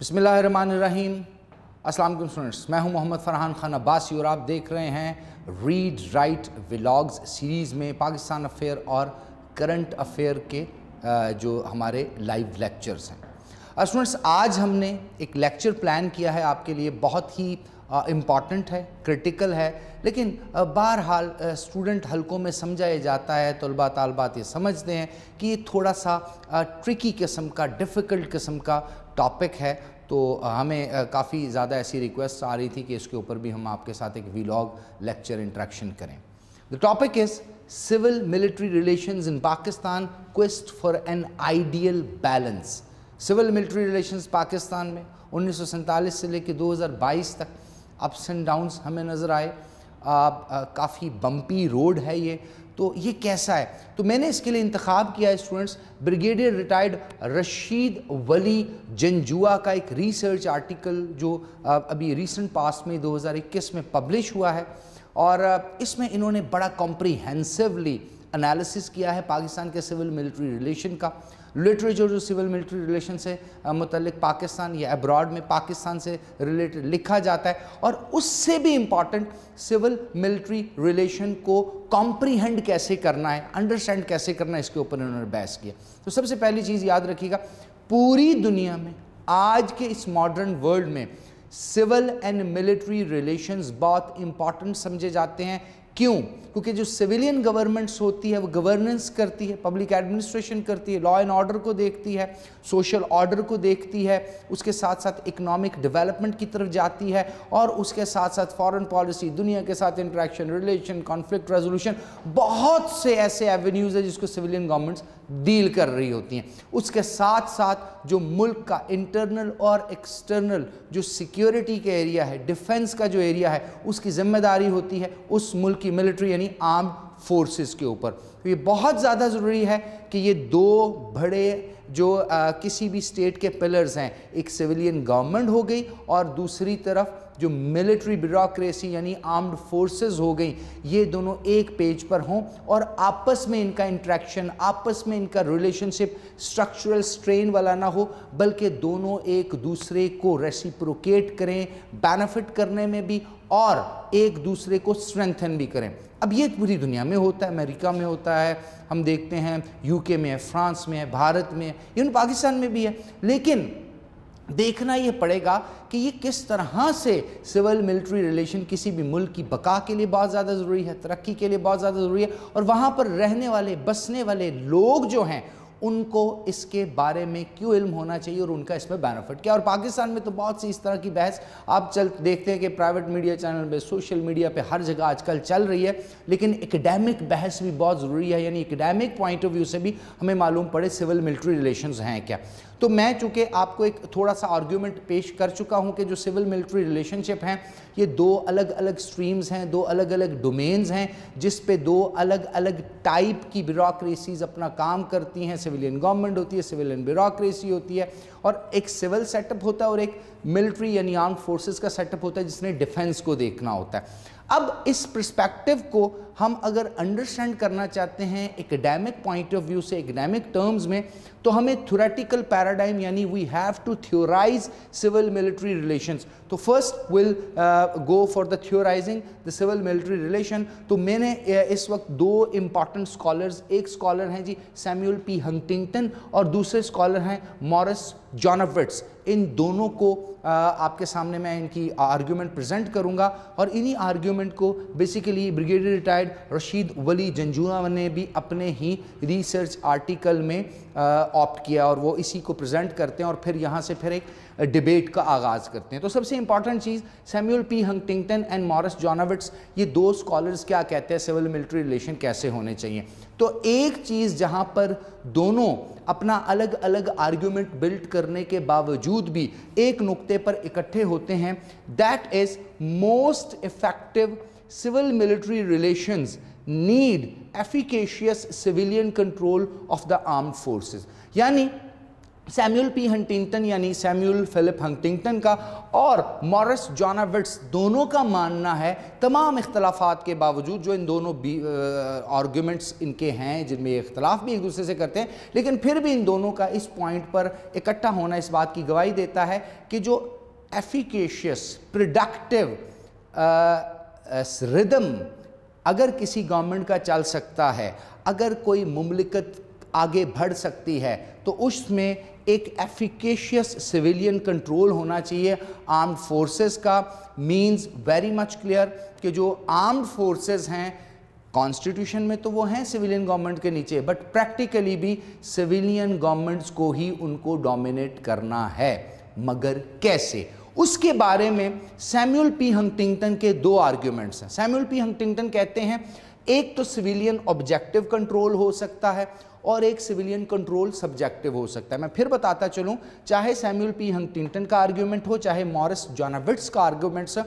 बिस्मिल्लाहिर्रहमानिर्रहीम। अस्सलाम वालेकुम स्टूडेंट्स, मैं हूं मोहम्मद फरहान खान अब्बासी और आप देख रहे हैं रीड राइट व्लॉग्स सीरीज़ में पाकिस्तान अफेयर और करंट अफेयर के जो हमारे लाइव लेक्चर्स हैं। स्टूडेंट्स, आज हमने एक लेक्चर प्लान किया है आपके लिए, बहुत ही इम्पॉर्टेंट है, क्रिटिकल है, लेकिन बहरहाल स्टूडेंट हलकों में समझाया जाता है, तलबा तालबात ये समझते हैं कि ये थोड़ा सा ट्रिकी किस्म का, डिफ़िकल्ट किस्म का टॉपिक है। तो हमें काफ़ी ज़्यादा ऐसी रिक्वेस्ट आ रही थी कि इसके ऊपर भी हम आपके साथ एक व्लॉग लेक्चर इंटरेक्शन करें। The topic is civil military relations in Pakistan, quest for an ideal balance. Civil military relations Pakistan में 1947 से लेकर 2022 तक अप्स एंड डाउन्स हमें नज़र आए। काफ़ी बम्पी रोड है ये, तो ये कैसा है? तो मैंने इसके लिए इंतखाब किया है students, brigadier retired Rashid Wali Janjua का एक रिसर्च आर्टिकल जो अभी रिसेंट पास्ट में 2021 में पब्लिश हुआ है, और इसमें इन्होंने बड़ा कॉम्प्रिहेंसिवली एनालिसिस किया है पाकिस्तान के सिविल मिलिट्री रिलेशन का। लिटरेचर जो सिविल मिलिट्री रिलेशन से मुतल्लिक पाकिस्तान या अब्रॉड में पाकिस्तान से रिलेटेड लिखा जाता है, और उससे भी इम्पॉर्टेंट सिविल मिलिट्री रिलेशन को कॉम्प्रीहेंड कैसे करना है, अंडरस्टैंड कैसे करना है, इसके ऊपर इन्होंने बहस किया। तो सबसे पहली चीज़ याद रखिएगा, पूरी दुनिया में आज के इस मॉडर्न वर्ल्ड में सिविल एंड मिलिट्री रिलेशंस बहुत इंपॉर्टेंट समझे जाते हैं। क्यों? क्योंकि जो सिविलियन गवर्नमेंट्स होती है वो गवर्नेंस करती है, पब्लिक एडमिनिस्ट्रेशन करती है, लॉ एंड ऑर्डर को देखती है, सोशल ऑर्डर को देखती है, उसके साथ साथ इकोनॉमिक डेवलपमेंट की तरफ जाती है, और उसके साथ साथ फॉरेन पॉलिसी, दुनिया के साथ इंटरेक्शन, रिलेशन, कॉन्फ्लिक्ट रेजोल्यूशन, बहुत से ऐसे एवेन्यूज़ है जिसको सिविलियन गवर्नमेंट्स डील कर रही होती हैं। उसके साथ साथ जो मुल्क का इंटरनल और एक्सटर्नल जो सिक्योरिटी का एरिया है, डिफेंस का जो एरिया है, उसकी जिम्मेदारी होती है उस मुल्क की मिलिट्री यानी आर्म्ड फोर्सेस के ऊपर। तो ये बहुत ज़्यादा ज़रूरी है कि ये दो बड़े जो किसी भी स्टेट के पिलर्स हैं, एक सिविलियन गवर्नमेंट हो गई और दूसरी तरफ जो मिलिट्री ब्यूरोक्रेसी यानी आर्म्ड फोर्सेस हो गई, ये दोनों एक पेज पर हों और आपस में इनका इंटरेक्शन, आपस में इनका रिलेशनशिप स्ट्रक्चरल स्ट्रेन वाला ना हो, बल्कि दोनों एक दूसरे को रेसिप्रोकेट करें, बेनिफिट करने में भी और एक दूसरे को स्ट्रेंथन भी करें। अब ये पूरी दुनिया में होता है, अमेरिका में होता है, हम देखते हैं यूके में है, फ्रांस में है, भारत में है, इवन पाकिस्तान में भी है। लेकिन देखना ये पड़ेगा कि ये किस तरह से सिविल मिलिट्री रिलेशन किसी भी मुल्क की बका के लिए बहुत ज़्यादा ज़रूरी है, तरक्की के लिए बहुत ज़्यादा ज़रूरी है, और वहाँ पर रहने वाले, बसने वाले लोग जो हैं उनको इसके बारे में क्यों इल्म होना चाहिए और उनका इसमें बेनिफिट क्या। और पाकिस्तान में तो बहुत सी इस तरह की बहस आप देखते हैं कि प्राइवेट मीडिया चैनल पे, सोशल मीडिया पे, हर जगह आजकल चल रही है, लेकिन एकेडमिक बहस भी बहुत ज़रूरी है, यानी एकेडमिक पॉइंट ऑफ व्यू से भी हमें मालूम पड़े सिविल मिलिट्री रिलेशंस हैं क्या। तो मैं चूँकि आपको एक थोड़ा सा आर्ग्यूमेंट पेश कर चुका हूँ कि जो सिविल मिलिट्री रिलेशनशिप हैं ये दो अलग अलग स्ट्रीम्स हैं, दो अलग अलग डोमेन्स हैं, जिस पे दो अलग अलग टाइप की ब्यूरोक्रेसीज अपना काम करती हैं। सिविलियन गवर्नमेंट होती है, सिविलियन ब्यूरोक्रेसी होती है, और एक सिविल सेटअप होता है और एक मिलिट्री यानी आर्म्ड फोर्सेस का सेटअप होता है जिसने डिफेंस को देखना होता है। अब इस पर्सपेक्टिव को हम अगर अंडरस्टैंड करना चाहते हैं एकेडमिक पॉइंट ऑफ व्यू से, एकेडमिक टर्म्स में, तो हमें थ्योरेटिकल पैराडाइम यानी we have to theorise civil military relations. तो first will go for the theorising the civil military relation. तो मैंने इस वक्त दो इम्पॉर्टेंट स्कॉलर्स, एक स्कॉलर हैं जी सैमुअल पी हंटिंगटन और दूसरे स्कॉलर हैं मॉरिस जोनाविट्ज। इन दोनों को आपके सामने मैं इनकी आर्ग्यूमेंट प्रेजेंट करूंगा, और इन्हीं आर्ग्यूमेंट को basically brigadier retired Rashid Wali Janjua ने भी अपने ही रिसर्च आर्टिकल में ऑप्ट किया, और वो इसी को प्रेजेंट करते हैं और फिर यहाँ से फिर एक डिबेट का आगाज़ करते हैं। तो सबसे इंपॉर्टेंट चीज़, Samuel P Huntington and Morris Janowitz, ये दो स्कॉलर्स क्या कहते हैं सिविल मिलिट्री रिलेशन कैसे होने चाहिए। तो एक चीज़ जहाँ पर दोनों अपना अलग अलग आर्ग्यूमेंट बिल्ड करने के बावजूद भी एक नुक्ते पर इकट्ठे होते हैं, that is most effective civil military relations need efficacious civilian control of the armed forces. यानी सैमुअल पी हंटिंगटन यानी सैमुअल फिलिप हंटिंगटन का और मॉरिस जोनाविट्ज दोनों का मानना है, तमाम इख्तलाफात के बावजूद, जो इन दोनों आर्गूमेंट्स इनके हैं जिनमें ये इख्तलाफ भी एक दूसरे से करते हैं, लेकिन फिर भी इन दोनों का इस पॉइंट पर इकट्ठा होना इस बात की गवाही देता है कि जो एफिकेशियस प्रोडक्टिव रिदम अगर किसी गवर्नमेंट का चल सकता है, अगर कोई मुमलिकत आगे बढ़ सकती है, तो उसमें एक एफिकेशियस सिविलियन कंट्रोल होना चाहिए आर्म्ड फोर्सेस का। मींस वेरी मच क्लियर कि जो आर्म्ड फोर्सेस हैं कॉन्स्टिट्यूशन में तो वो हैं सिविलियन गवर्नमेंट के नीचे, बट प्रैक्टिकली भी सिविलियन गवर्नमेंट्स को ही उनको डोमिनेट करना है। मगर कैसे, उसके बारे में सैमुअल पी हंटिंगटन के दो आर्ग्यूमेंट्स हैं। सैमुअल पी हंटिंगटन कहते हैं एक तो सिविलियन ऑब्जेक्टिव कंट्रोल हो सकता है और एक सिविलियन कंट्रोल सब्जेक्टिव हो सकता है। मैं फिर बताता चलूं, चाहे सैमुअल पी हंटिंगटन का आर्ग्यूमेंट हो चाहे मॉरिस जोनाविट्ज का आर्ग्यूमेंट्स,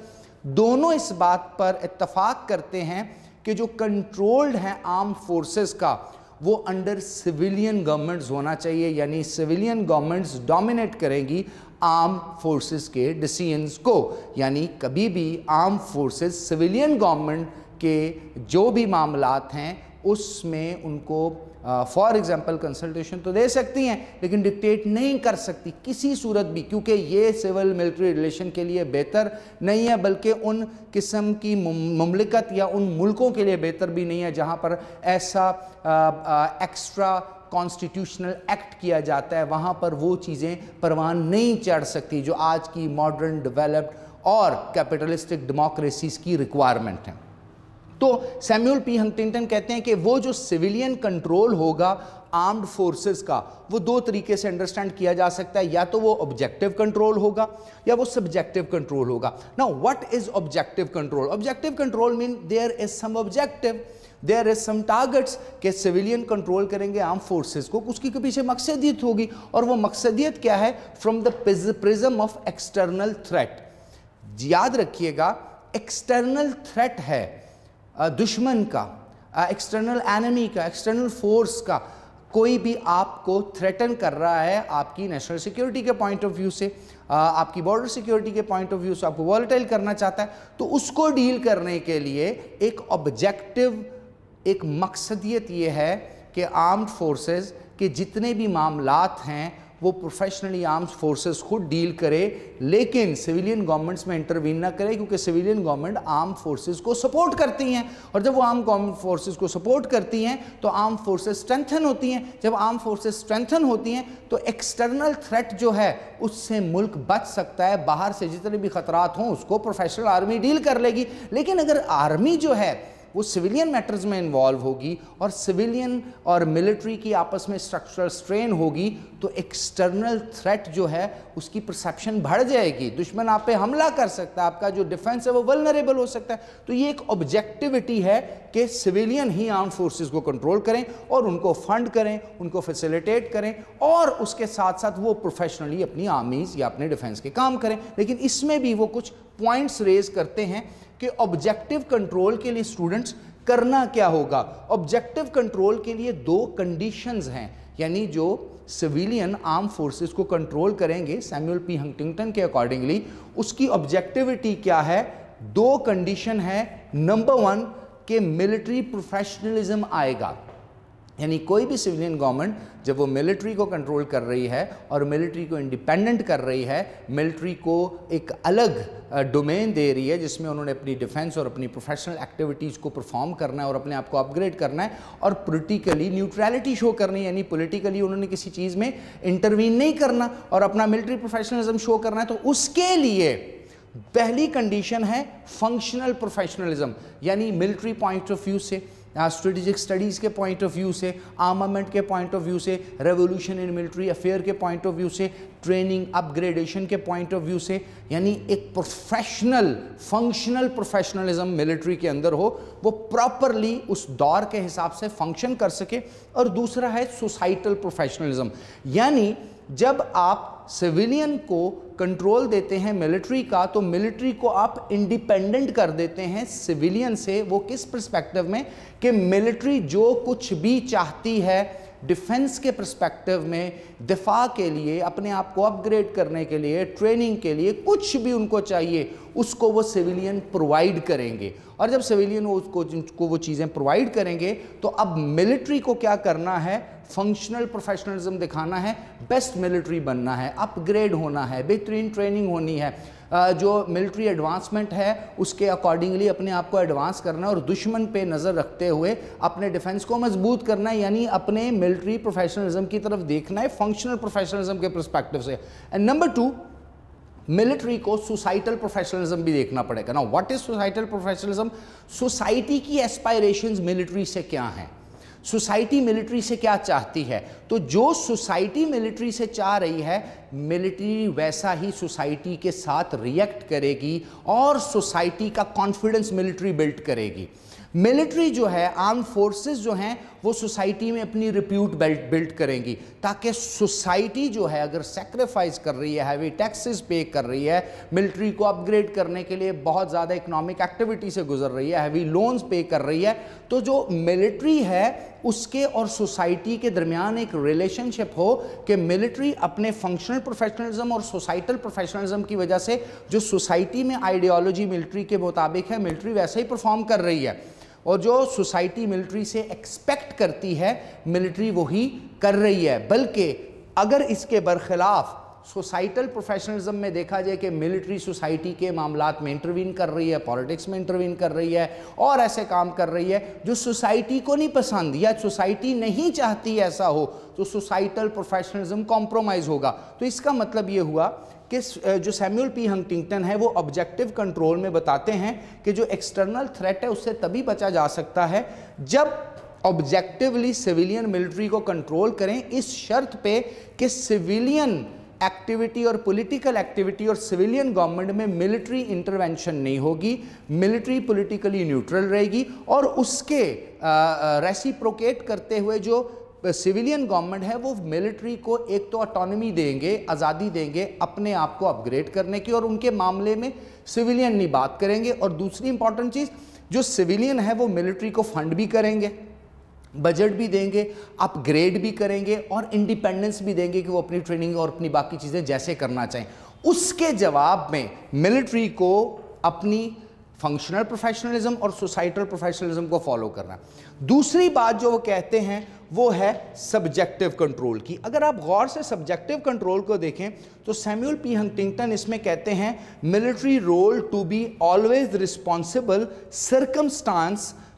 दोनों इस बात पर इत्तफाक करते हैं कि जो कंट्रोल्ड है आर्म फोर्सेस का वो अंडर सिविलियन गवर्नमेंट्स होना चाहिए, यानी सिविलियन गवर्नमेंट्स डोमिनेट करेंगी आर्म फोर्सेस के डिसीजंस को। यानी कभी भी आर्म फोर्सेस सिविलियन गवर्नमेंट के जो भी मामलात हैं उसमें उनको फॉर एग्जांपल कंसल्टेशन तो दे सकती हैं, लेकिन डिक्टेट नहीं कर सकती किसी सूरत भी, क्योंकि ये सिविल मिलिट्री रिलेशन के लिए बेहतर नहीं है, बल्कि उन किस्म की मुमलिकत या उन मुल्कों के लिए बेहतर भी नहीं है जहाँ पर ऐसा एक्स्ट्रा कॉन्स्टिट्यूशनल एक्ट किया जाता है। वहाँ पर वो चीज़ें परवान नहीं चढ़ सकती जो आज की मॉडर्न डेवलप्ड और कैपिटलिस्टिक डेमोक्रेसीज की रिक्वायरमेंट है। तो सैमुअल पी हंटिंगटन कहते हैं कि वो जो सिविलियन कंट्रोल होगा आर्म्ड फोर्सेस का, वो दो तरीके से अंडरस्टैंड किया जा सकता है, या तो वो ऑब्जेक्टिव कंट्रोल होगा या वो सब्जेक्टिव कंट्रोल होगा। Now what is objective control? Objective control mean there is some objective, there is some targets के सिविलियन कंट्रोल करेंगे आर्म फोर्सेस को, उसकी के पीछे मकसदियत होगी, और वो मकसदियत क्या है? From the prism of external threat. याद रखिएगा, एक्सटर्नल थ्रेट है दुश्मन का, एक्सटर्नल एनिमी का, एक्सटर्नल फोर्स का। कोई भी आपको थ्रेटन कर रहा है आपकी नेशनल सिक्योरिटी के पॉइंट ऑफ व्यू से, आपकी बॉर्डर सिक्योरिटी के पॉइंट ऑफ व्यू से, आपको वॉलेटाइल करना चाहता है, तो उसको डील करने के लिए एक ऑब्जेक्टिव, एक मकसदियत ये है कि आर्म्ड फोर्सेस के जितने भी मामलात हैं वो प्रोफेशनली आर्म्ड फोर्सेस खुद डील करे, लेकिन सिविलियन गवर्नमेंट्स में इंटरवीन ना करे, क्योंकि सिविलियन गवर्नमेंट आर्म्ड फोर्सेस को सपोर्ट करती हैं, और जब वो आर्म्ड फोर्सेस को सपोर्ट करती हैं तो आर्म्ड फोर्सेस स्ट्रेंथन होती हैं। जब आर्म्ड फोर्सेस स्ट्रेंथन होती हैं तो एक्सटर्नल थ्रेट जो है उससे मुल्क बच सकता है, बाहर से जितने भी खतरात हों उसको प्रोफेशनल आर्मी डील कर लेगी। लेकिन अगर आर्मी जो है वो सिविलियन मैटर्स में इन्वॉल्व होगी और सिविलियन और मिलिट्री की आपस में स्ट्रक्चरल स्ट्रेन होगी, तो एक्सटर्नल थ्रेट जो है उसकी परसेप्शन बढ़ जाएगी, दुश्मन आप पे हमला कर सकता है, आपका जो डिफेंस है वो वल्नरेबल हो सकता है। तो ये एक ऑब्जेक्टिविटी है कि सिविलियन ही आर्म फोर्सेस को कंट्रोल करें और उनको फंड करें, उनको फैसिलिटेट करें, और उसके साथ साथ वो प्रोफेशनली अपनी आर्मीज या अपने डिफेंस के काम करें। लेकिन इसमें भी वो कुछ पॉइंट्स रेज करते हैं कि ऑब्जेक्टिव कंट्रोल के लिए स्टूडेंट्स करना क्या होगा। ऑब्जेक्टिव कंट्रोल के लिए दो कंडीशंस हैं, यानी जो सिविलियन आर्म फोर्सेस को कंट्रोल करेंगे सैमुअल पी हंटिंगटन के अकॉर्डिंगली, उसकी ऑब्जेक्टिविटी क्या है? दो कंडीशन है। नंबर 1 कि मिलिट्री प्रोफेशनलिज्म आएगा, यानी कोई भी सिविलियन गवर्नमेंट जब वो मिलिट्री को कंट्रोल कर रही है और मिलिट्री को इंडिपेंडेंट कर रही है, मिलिट्री को एक अलग डोमेन दे रही है जिसमें उन्होंने अपनी डिफेंस और अपनी प्रोफेशनल एक्टिविटीज़ को परफॉर्म करना है और अपने आप को अपग्रेड करना है, और पॉलिटिकली न्यूट्रलिटी शो करनी है, यानी पॉलिटिकली उन्होंने किसी चीज़ में इंटरवीन नहीं करना और अपना मिलिट्री प्रोफेशनलिज्म शो करना है, तो उसके लिए पहली कंडीशन है फंक्शनल प्रोफेशनलिज्म, यानी मिलिट्री पॉइंट ऑफ व्यू से, स्ट्रेटेजिक स्टडीज़ के पॉइंट ऑफ व्यू से, आर्मामेंट के पॉइंट ऑफ व्यू से, रेवोल्यूशन इन मिलिट्री अफेयर के पॉइंट ऑफ व्यू से, ट्रेनिंग अपग्रेडेशन के पॉइंट ऑफ व्यू से, यानी एक प्रोफेशनल फंक्शनल प्रोफेशनलिज्म मिलिट्री के अंदर हो, वो प्रॉपरली उस दौर के हिसाब से फंक्शन कर सके। और दूसरा है सोसाइटल प्रोफेशनलिज्म, यानी जब आप सिविलियन को कंट्रोल देते हैं मिलिट्री का, तो मिलिट्री को आप इंडिपेंडेंट कर देते हैं सिविलियन से। वो किस पर्सपेक्टिव में? कि मिलिट्री जो कुछ भी चाहती है, डिफेंस के पर्सपेक्टिव में दिफा के लिए, अपने आप को अपग्रेड करने के लिए, ट्रेनिंग के लिए कुछ भी उनको चाहिए उसको वो सिविलियन प्रोवाइड करेंगे। और जब सिविलियन उसको वो चीज़ें प्रोवाइड करेंगे तो अब मिलिट्री को क्या करना है, फंक्शनल प्रोफेशनलिज्म दिखाना है, बेस्ट मिलिट्री बनना है, अपग्रेड होना है, बेहतरीन ट्रेनिंग होनी है, जो मिलिट्री एडवांसमेंट है उसके अकॉर्डिंगली अपने आप को एडवांस करना है और दुश्मन पे नज़र रखते हुए अपने डिफेंस को मजबूत करना है, यानी अपने मिलिट्री प्रोफेशनलिज्म की तरफ देखना है फंक्शनल प्रोफेशनलिज्म के पर्सपेक्टिव से। एंड नंबर 2, मिलिट्री को सोसाइटल प्रोफेशनलिज्म भी देखना पड़ेगा। ना what is societal professionalism? Society की एस्पायरेशंस मिलिट्री से क्या हैं, सोसाइटी मिलिट्री से क्या चाहती है, तो जो सोसाइटी मिलिट्री से चाह रही है मिलिट्री वैसा ही सोसाइटी के साथ रिएक्ट करेगी और सोसाइटी का कॉन्फिडेंस मिलिट्री बिल्ड करेगी। मिलिट्री जो है, आर्म फोर्सेस जो हैं, वो सोसाइटी में अपनी रिप्यूट बिल्ड करेंगी ताकि सोसाइटी जो है अगर सेक्रीफाइस कर रही है, हैवी टैक्सेस पे कर रही है, मिलिट्री को अपग्रेड करने के लिए बहुत ज़्यादा इकोनॉमिक एक्टिविटी से गुजर रही है, हैवी लोन्स पे कर रही है, तो जो मिलिट्री है उसके और सोसाइटी के दरमियान एक रिलेशनशिप हो कि मिलिट्री अपने फंक्शनल प्रोफेशनलिज्म और सोसाइटल प्रोफेशनलिज्म की वजह से जो सोसाइटी में आइडियोलॉजी मिलिट्री के मुताबिक है, मिलिट्री वैसे ही परफॉर्म कर रही है और जो सोसाइटी मिलिट्री से एक्सपेक्ट करती है मिलिट्री वही कर रही है। बल्कि अगर इसके बरखिलाफ सोसाइटल प्रोफेशनलिज्म में देखा जाए कि मिलिट्री सोसाइटी के मामलात में इंटरवीन कर रही है, पॉलिटिक्स में इंटरवीन कर रही है और ऐसे काम कर रही है जो सोसाइटी को नहीं पसंद या सोसाइटी नहीं चाहती ऐसा हो, तो सोसाइटल प्रोफेशनलिज्म कॉम्प्रोमाइज़ होगा। तो इसका मतलब ये हुआ कि जो सैमुअल पी हंटिंगटन है वो ऑब्जेक्टिव कंट्रोल में बताते हैं कि जो एक्सटर्नल थ्रेट है उससे तभी बचा जा सकता है जब ऑब्जेक्टिवली सिविलियन मिलिट्री को कंट्रोल करें, इस शर्त पे कि सिविलियन एक्टिविटी और पॉलिटिकल एक्टिविटी और सिविलियन गवर्नमेंट में मिलिट्री इंटरवेंशन नहीं होगी, मिलिट्री पॉलिटिकली न्यूट्रल रहेगी और उसके रेसिप्रोकेट करते हुए जो सिविलियन गवर्नमेंट है वो मिलिट्री को एक तो ऑटोनॉमी देंगे, आज़ादी देंगे अपने आप को अपग्रेड करने की और उनके मामले में सिविलियन नहीं बात करेंगे। और दूसरी इंपॉर्टेंट चीज़, जो सिविलियन है वो मिलिट्री को फंड भी करेंगे, बजट भी देंगे, अपग्रेड भी करेंगे और इंडिपेंडेंस भी देंगे कि वो अपनी ट्रेनिंग और अपनी बाकी चीज़ें जैसे करना चाहें। उसके जवाब में मिलिट्री को अपनी फंक्शनल प्रोफेशनलिज्म और सोसाइटल प्रोफेशनलिज्म को फॉलो करना। दूसरी बात जो वो कहते हैं वो है सब्जेक्टिव कंट्रोल की। अगर आप गौर से सब्जेक्टिव कंट्रोल को देखें तो सैमुअल पी हंटिंगटन इसमें कहते हैं military role to be always responsible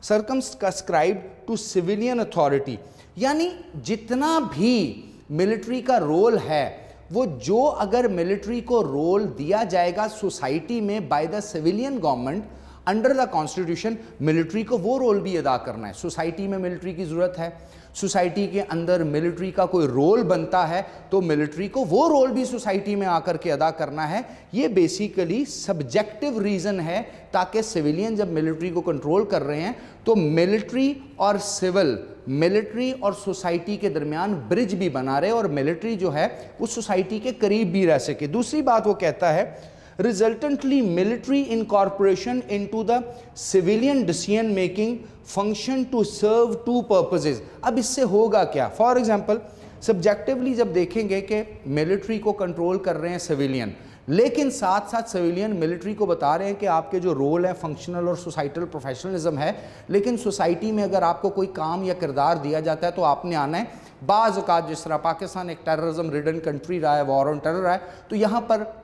circumscribed to civilian authority, यानी जितना भी मिलिट्री का रोल है वो जो अगर मिलिट्री को रोल दिया जाएगा सोसाइटी में by the civilian government under the constitution, military को वो रोल भी अदा करना है। सोसाइटी में मिलिट्री की ज़रूरत है, सोसाइटी के अंदर मिलिट्री का कोई रोल बनता है तो मिलिट्री को वो रोल भी सोसाइटी में आकर के अदा करना है। ये बेसिकली सब्जेक्टिव रीज़न है ताकि सिविलियन जब मिलिट्री को कंट्रोल कर रहे हैं तो मिलिट्री और सिविल, मिलिट्री और सोसाइटी के दरमियान ब्रिज भी बना रहे और मिलिट्री जो है उस सोसाइटी के करीब भी रह सके। दूसरी बात वो कहता है resultantly military incorporation into the civilian decision making function to serve two purposes। अब इससे होगा क्या? फॉर एग्जाम्पल सब्जेक्टिवली जब देखेंगे कि मिलिट्री को कंट्रोल कर रहे हैं सिविलियन, लेकिन साथ साथ सिविलियन मिलिट्री को बता रहे हैं कि आपके जो रोल है फंक्शनल और सोसाइटल प्रोफेशनलिज्म है, लेकिन सोसाइटी में अगर आपको कोई काम या किरदार दिया जाता है तो आपने आना है। बाज़ औक़ात जिस तरह पाकिस्तान एक टेररिज्म रिडन कंट्री रहा है, वॉर ऑन टेरर रहा है, तो यहाँ पर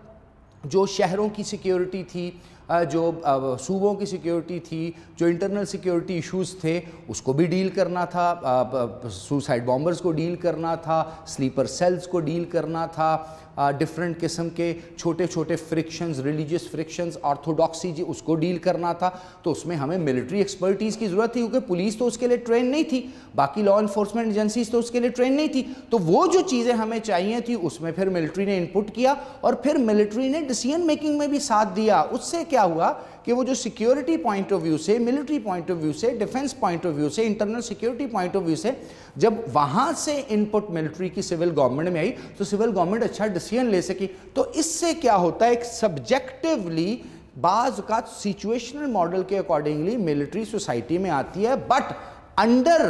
जो शहरों की सिक्योरिटी थी, जो सूबों की सिक्योरिटी थी, जो इंटरनल सिक्योरिटी इश्यूज़ थे उसको भी डील करना था, सुसाइड बॉम्बर्स को डील करना था, स्लीपर सेल्स को डील करना था, डिफरेंट किस्म के छोटे छोटे फ्रिक्शंस, रिलीजियस फ्रिक्शंस, ऑर्थोडॉक्सी जी उसको डील करना था। तो उसमें हमें मिलिट्री एक्सपर्टीज़ की ज़रूरत थी क्योंकि पुलिस तो उसके लिए ट्रेन नहीं थी, बाकी लॉ इन्फोर्समेंट एजेंसीज तो उसके लिए ट्रेन नहीं थी। तो वो जो चीज़ें हमें चाहिए थी उसमें फिर मिलिट्री ने इनपुट किया और फिर मिलिट्री ने डिसीजन मेकिंग में भी साथ दिया। उससे क्या हुआ कि वो जो सिक्योरिटी पॉइंट ऑफ व्यू से, मिलिट्री पॉइंट ऑफ व्यू से, डिफेंस पॉइंट ऑफ व्यू से, internal security point of view से जब वहाँ से इनपुट मिलिट्री की सिविल गवर्नमेंट में आई तो सिविल गवर्नमेंट अच्छा डिसीजन ले सकी। तो इससे क्या होता है, एक सब्जेक्टिवली बाज़ औक़ात सिचुएशनल मॉडल के अकॉर्डिंगली मिलिट्री सोसाइटी में आती है, but under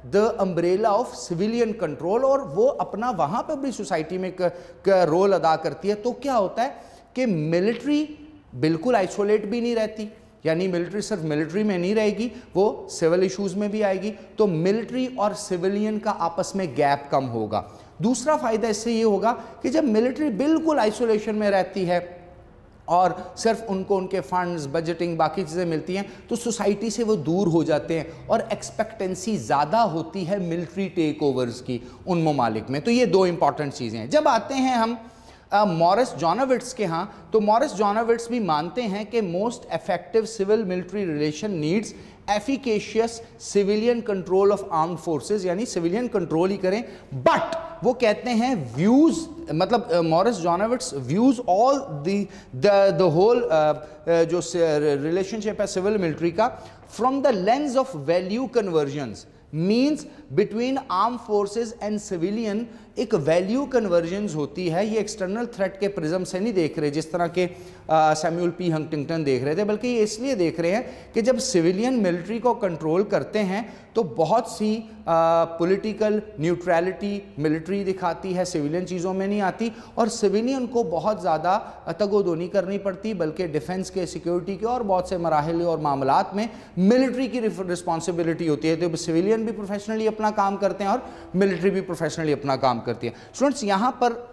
the umbrella of civilian control, और वो अपना वहाँ पर भी सोसाइटी में रोल अदा करती है। तो क्या होता है कि मिलिट्री बिल्कुल आइसोलेट भी नहीं रहती, यानी मिलिट्री सिर्फ मिलिट्री में नहीं रहेगी, वो सिविल इश्यूज में भी आएगी, तो मिलिट्री और सिविलियन का आपस में गैप कम होगा। दूसरा फ़ायदा इससे ये होगा कि जब मिलिट्री बिल्कुल आइसोलेशन में रहती है और सिर्फ उनको उनके फंड्स, बजटिंग, बाकी चीज़ें मिलती हैं, तो सोसाइटी से वो दूर हो जाते हैं और एक्सपेक्टेंसी ज़्यादा होती है मिलिट्री टेक ओवर्स की उन ममालिक में। तो ये दो इंपॉर्टेंट चीज़ें हैं। जब आते हैं हम मॉरिस जोनाविट्स के यहाँ, तो मॉरिस जोनाविट्स भी मानते हैं कि most effective civil military relation needs efficacious civilian control of armed forces, यानी सिविलियन कंट्रोल ही करें। बट वो कहते हैं व्यूज, मतलब Morris Janowitz views all the whole जो रिलेशनशिप है सिविल मिलिट्री का from the lens of value convergence, means between arm forces and civilian एक वैल्यू कन्वर्जेंस होती है। ये एक्सटर्नल थ्रेट के प्रिज्म से नहीं देख रहे जिस तरह के सैमुअल पी हंटिंगटन देख रहे थे, बल्कि ये इसलिए देख रहे हैं कि जब सिविलियन मिलिट्री को कंट्रोल करते हैं तो बहुत सी पॉलिटिकल न्यूट्रलिटी मिलिट्री दिखाती है, सिविलियन चीज़ों में नहीं आती, और सिविलियन को बहुत ज़्यादा तगोदोनी करनी पड़ती, बल्कि डिफेंस के, सिक्योरिटी के और बहुत से मराहल और मामलात में मिलिट्री की रिस्पॉन्सिबिलिटी होती है। तो सिविलियन भी प्रोफेशनली अपना काम करते हैं और मिलिट्री भी प्रोफेशनली अपना काम करती है। स्टूडेंट्स, यहाँ पर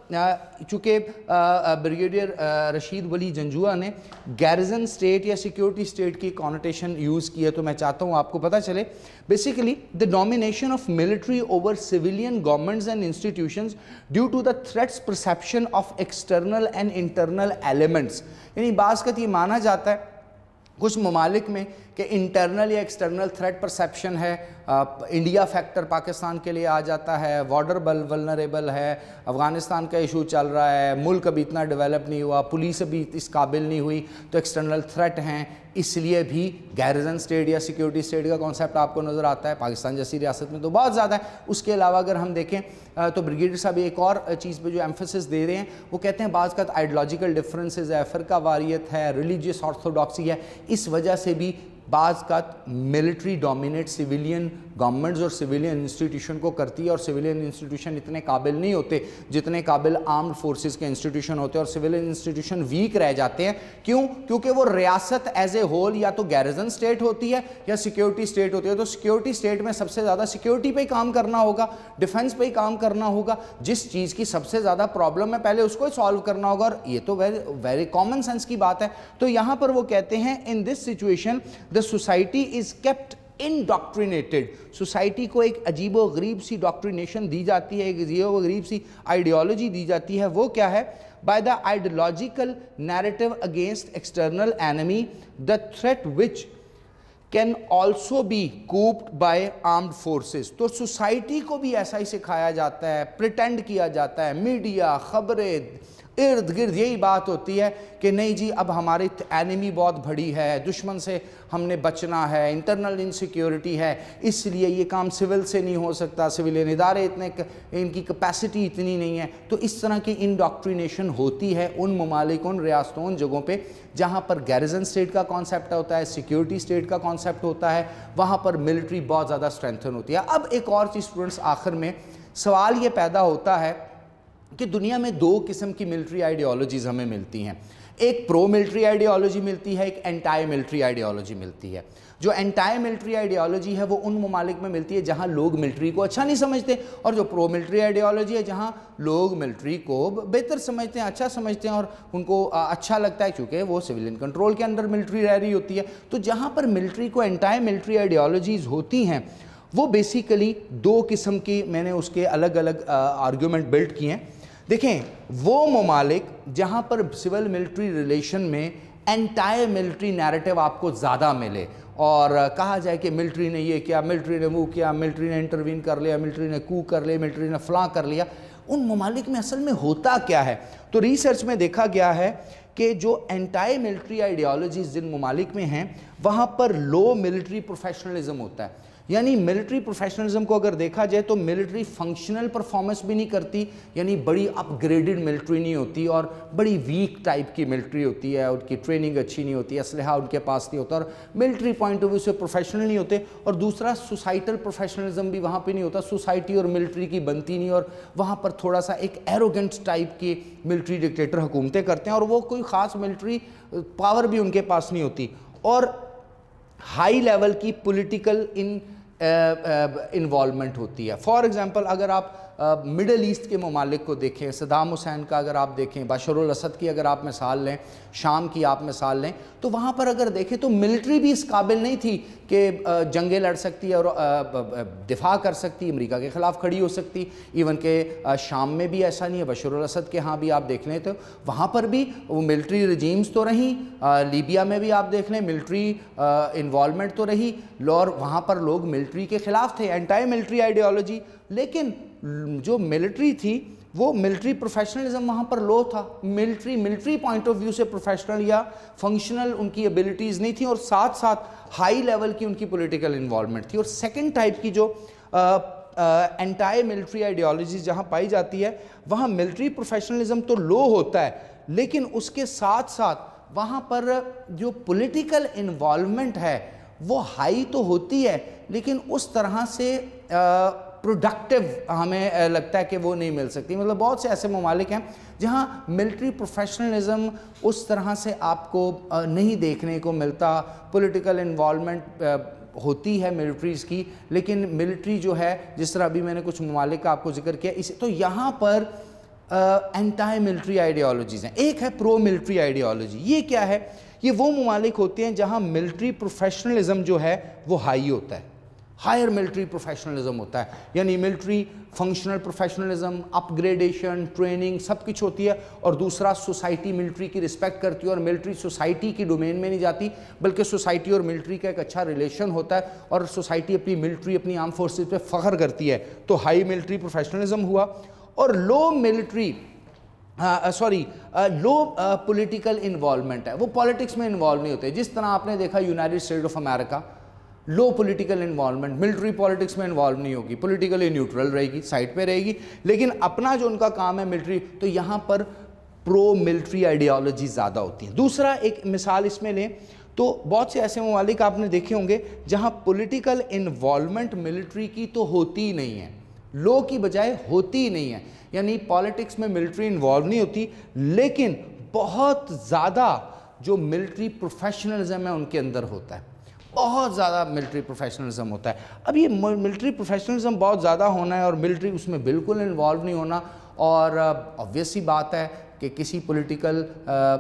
चूँकि ब्रिगेडियर रशीद वली जंजुआ ने गैरिजन स्टेट या सिक्योरिटी स्टेट की कॉनोटेशन यूज़ की है, तो मैं चाहता हूँ आपको पता चले। Basically the domination of military over civilian governments and institutions due to the threats perception of external and internal elements, यानी बाज़ ये माना जाता है कुछ ममालिक में कि इंटरनल या एक्सटर्नल थ्रेट परसेप्शन है, इंडिया फैक्टर पाकिस्तान के लिए आ जाता है, बॉर्डर वल्नरेबल है, अफ़गानिस्तान का इशू चल रहा है, मुल्क अभी इतना डेवलप नहीं हुआ, पुलिस अभी इस काबिल नहीं हुई, तो एक्सटर्नल थ्रेट हैं, इसलिए भी गैरिजन स्टेट या सिक्योरिटी स्टेट का कॉन्सेप्ट आपको नज़र आता है। पाकिस्तान जैसी रियासत में तो बहुत ज़्यादा है। उसके अलावा अगर हम देखें तो ब्रिगेडियर साहब एक और चीज़ पे जो एम्फेसिस दे रहे हैं, वो कहते हैं बाज़ का आइडियोलॉजिकल डिफरेंसेस है, फ़िरका वारियत है, रिलीजियस ऑर्थोडॉक्सी है, इस वजह से भी बाज़ का मिलिट्री डोमिनेट सिविलियन गवर्नमेंट्स और सिविलियन इंस्टीट्यूशन को करती है, और सिविलियन इंस्टीट्यूशन इतने काबिल नहीं होते जितने काबिल आर्म्ड फोर्सेस के इंस्टीट्यूशन होते हैं, और सिविलियन इंस्टीट्यूशन वीक रह जाते हैं। क्यों? क्योंकि वो रियासत एज ए होल या तो गैरिजन स्टेट होती है या सिक्योरिटी स्टेट होती है। तो सिक्योरिटी स्टेट में सबसे ज़्यादा सिक्योरिटी पे ही काम करना होगा, डिफेंस पे ही काम करना होगा, जिस चीज़ की सबसे ज़्यादा प्रॉब्लम है पहले उसको ही सॉल्व करना होगा, और ये तो वेरी कॉमन सेंस की बात है। तो यहाँ पर वो कहते हैं in this situation the society is kept indoctrinated, society को एक अजीबो गरीब सी डॉक्ट्रिनेशन दी जाती है, एक अजीबो गरीब सी आइडियोलॉजी दी जाती है। वो क्या है? By the ideological narrative against external enemy the threat which can also be coopted by armed forces. तो सोसाइटी को भी ऐसा ही सिखाया जाता है, प्रिटेंड किया जाता है, मीडिया, खबरें, इर्द गिर्द यही बात होती है कि नहीं जी अब हमारी एनिमी बहुत बड़ी है, दुश्मन से हमने बचना है, इंटरनल इनसिक्योरिटी है, इसलिए ये काम सिविल से नहीं हो सकता, सिविलियन इदारे इतने, इनकी कैपेसिटी इतनी नहीं है। तो इस तरह की इंडॉक्ट्रिनेशन होती है उन ममालिक, उन रियासतों, उन जगहों पे जहाँ पर गैरिजन स्टेट का कॉन्सेप्ट होता है, सिक्योरिटी स्टेट का कॉन्सेप्ट होता है, वहाँ पर मिलिट्री बहुत ज़्यादा स्ट्रेंथन होती है। अब एक और चीज़ स्टूडेंट्स, आखिर में सवाल ये पैदा होता है कि दुनिया में दो किस्म की मिलिट्री आइडियोलॉजीज़ हमें मिलती हैं। एक प्रो मिलिट्री आइडियोलॉजी मिलती है, एक एंटाई मिलिट्री आइडियोलॉजी मिलती है। जो एंटाई मिलिट्री आइडियोलॉजी है वो उन ममालिक में मिलती है जहां लोग मिलिट्री को अच्छा नहीं समझते, और जो प्रो मिलिट्री आइडियोलॉजी है जहां लोग मिलिट्री को बेहतर समझते हैं, अच्छा समझते हैं, और उनको अच्छा लगता है क्योंकि वो सिविलियन कंट्रोल के अंदर मिलिट्री रह रही होती है। तो जहाँ पर मिलिट्री को एंटाई मिलिट्री आइडियोलॉजीज़ होती हैं वो बेसिकली दो किस्म की, मैंने उसके अलग अलग आर्ग्यूमेंट बिल्ड किए हैं। देखें, वो ममालिक जहाँ पर सिविल मिलिट्री रिलेशन में एंटायर मिलिट्री नैरेटिव आपको ज़्यादा मिले और कहा जाए कि मिलिट्री ने ये किया, मिलिट्री ने वो किया, मिलिट्री ने इंटरवीन कर लिया, मिलिट्री ने कू कर लिया, मिलिट्री ने फलां कर लिया, उन ममालिक में असल में होता क्या है? तो रिसर्च में देखा गया है कि जो एंटायर मिलिट्री आइडियोलॉजीज जिन ममालिक में हैं वहाँ पर लो मिलिट्री प्रोफेशनलिज्म होता है, यानी मिलिट्री प्रोफेशनलिज्म को अगर देखा जाए तो मिलिट्री फंक्शनल परफॉर्मेंस भी नहीं करती, यानी बड़ी अपग्रेडेड मिलिट्री नहीं होती और बड़ी वीक टाइप की मिलिट्री होती है, उनकी ट्रेनिंग अच्छी नहीं होती, असलहा उनके पास नहीं होता और मिलिट्री पॉइंट ऑफ व्यू से प्रोफेशनल नहीं होते। और दूसरा सोसाइटल प्रोफेशनलिज्म भी वहाँ पे नहीं होता, सोसाइटी और मिलिट्री की बनती नहीं और वहाँ पर थोड़ा सा एक एरोगेंट टाइप की मिलिट्री डिक्टेटर हुकूमतें करते हैं और वो कोई ख़ास मिलिट्री पावर भी उनके पास नहीं होती। और हाई लेवल की पॉलिटिकल इन्वॉल्वमेंट होती है। फॉर एग्जांपल अगर आप मिडल ईस्ट के ममालिक को देखें, सद्दाम हुसैन का अगर आप देखें, बशर अल असद की अगर आप मिसाल लें, शाम की आप मिसाल लें, तो वहाँ पर अगर देखें तो मिलिट्री भी इस काबिल नहीं थी कि जंगें लड़ सकती है और दिफा कर सकती, अमेरिका के ख़िलाफ़ खड़ी हो सकती। इवन के शाम में भी ऐसा नहीं है, बशर अल असद के यहाँ भी आप देख लें तो वहाँ पर भी वो मिलिट्री रजीम्स तो रहीं, लीबिया में भी आप देख लें मिलिट्री इन्वॉल्वमेंट तो रही, और वहाँ पर लोग मिलिट्री के ख़िलाफ़ थे, एंटी मिलिट्री आइडियोलॉजी। लेकिन जो मिलिट्री थी वो मिलिट्री प्रोफेशनलिज्म वहाँ पर लो था, मिलिट्री पॉइंट ऑफ व्यू से प्रोफेशनल या फंक्शनल उनकी एबिलिटीज़ नहीं थी और साथ साथ हाई लेवल की उनकी पॉलिटिकल इन्वॉल्वमेंट थी। और सेकंड टाइप की जो एंटी मिलिट्री आइडियोलॉजी जहाँ पाई जाती है वहाँ मिलिट्री प्रोफेशनलिज्म तो लो होता है, लेकिन उसके साथ साथ वहाँ पर जो पॉलिटिकल इन्वॉल्वमेंट है वो हाई तो होती है, लेकिन उस तरह से प्रोडक्टिव हमें लगता है कि वो नहीं मिल सकती। मतलब बहुत से ऐसे ममालिक हैं जहाँ मिलिट्री प्रोफेशनलिज्म उस तरह से आपको नहीं देखने को मिलता, पॉलिटिकल इन्वॉल्वमेंट होती है मिलिट्रीज़ की, लेकिन मिलिट्री जो है जिस तरह अभी मैंने कुछ ममालिक का आपको जिक्र किया, इसे तो यहाँ पर एंटी मिलिट्री आइडियोलॉजीज़ हैं। एक है प्रो मिलिट्री आइडियोलॉजी। ये क्या है? ये वो ममालिक होते हैं जहाँ मिलिट्री प्रोफेशनलिज्म जो है वो हाई होता है, हायर मिलिट्री प्रोफेशनलिज्म होता है, यानी military functional professionalism, upgradation, training सब कुछ होती है। और दूसरा सोसाइटी मिलिट्री की रिस्पेक्ट करती है और मिलिट्री सोसाइटी की डोमेन में नहीं जाती, बल्कि सोसाइटी और मिलिट्री का एक अच्छा रिलेशन होता है और सोसाइटी अपनी मिलिट्री, अपनी आर्म फोर्सेस पे फ़ख्र करती है। तो हाई मिलिट्री प्रोफेशनलिज्म हुआ। और लो मिलिट्री लो पॉलिटिकल इन्वॉल्वमेंट है, वो पॉलिटिक्स में इन्वॉल्व नहीं होते। जिस तरह आपने देखा United state of America, low political involvement, military politics में इन्वॉल्व नहीं होगी, पॉलिटिकली न्यूट्रल रहेगी, साइड पे रहेगी, लेकिन अपना जो उनका काम है मिलिट्री, तो यहाँ पर प्रो मिलिट्री आइडियोलॉजी ज़्यादा होती हैं। दूसरा एक मिसाल इसमें लें तो बहुत से ऐसे ममालिक आपने देखे होंगे जहाँ पॉलिटिकल इन्वॉल्वमेंट मिलिट्री की तो होती ही नहीं है, लो की बजाय होती ही नहीं है, यानी पॉलिटिक्स में मिलिट्री इन्वॉल्व नहीं होती, लेकिन बहुत ज़्यादा जो मिलिट्री प्रोफेशनलिज्म है उनके अंदर होता है, बहुत ज़्यादा मिलिट्री प्रोफेशनलिज्म होता है। अब ये मिलिट्री प्रोफेशनलिज्म बहुत ज़्यादा होना है और मिलिट्री उसमें बिल्कुल इन्वॉल्व नहीं होना, और ऑब्वियस सी बात है कि किसी पॉलिटिकल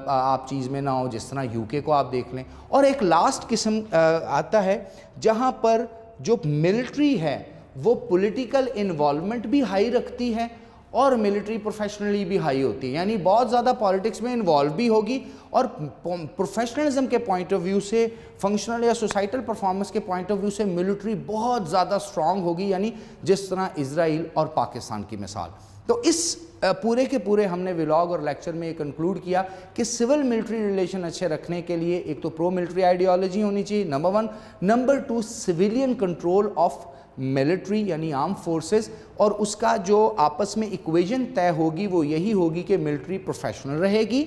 आप चीज़ में ना हो, जिस तरह यूके को आप देख लें। और एक लास्ट किस्म आता है जहाँ पर जो मिलिट्री है वो पॉलिटिकल इन्वॉल्वमेंट भी हाई रखती है और मिलिट्री प्रोफेशनली भी हाई होती है, यानी बहुत ज़्यादा पॉलिटिक्स में इन्वॉल्व भी होगी और प्रोफेशनलिज्म के पॉइंट ऑफ व्यू से, फंक्शनल या सोसाइटल परफॉर्मेंस के पॉइंट ऑफ व्यू से मिलिट्री बहुत ज़्यादा स्ट्रॉन्ग होगी, यानी जिस तरह इजराइल और पाकिस्तान की मिसाल। तो इस पूरे के पूरे हमने व्लॉग और लेक्चर में ये कंक्लूड किया कि सिविल मिलिट्री रिलेशन अच्छे रखने के लिए एक तो प्रो मिलिट्री आइडियोलॉजी होनी चाहिए, number 1, number 2 civilian control of military यानी आर्म फोर्सेस, और उसका जो आपस में इक्वेशन तय होगी वो यही होगी कि मिलिट्री प्रोफेशनल रहेगी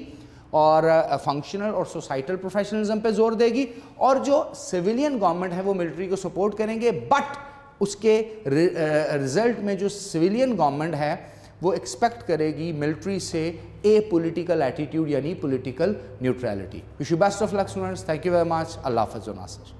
और फंक्शनल और सोसाइटल प्रोफेशनलिज्म पे जोर देगी, और जो सिविलियन गवर्नमेंट है वो मिलिट्री को सपोर्ट करेंगे, बट उसके रिजल्ट में जो सिविलियन गवर्नमेंट है वो एक्सपेक्ट करेगी मिलिट्री से ए पॉलिटिकल एटीट्यूड यानी political neutrality. Wish you best of luck students, thank you very much, अल्लाह हाफ़िज़।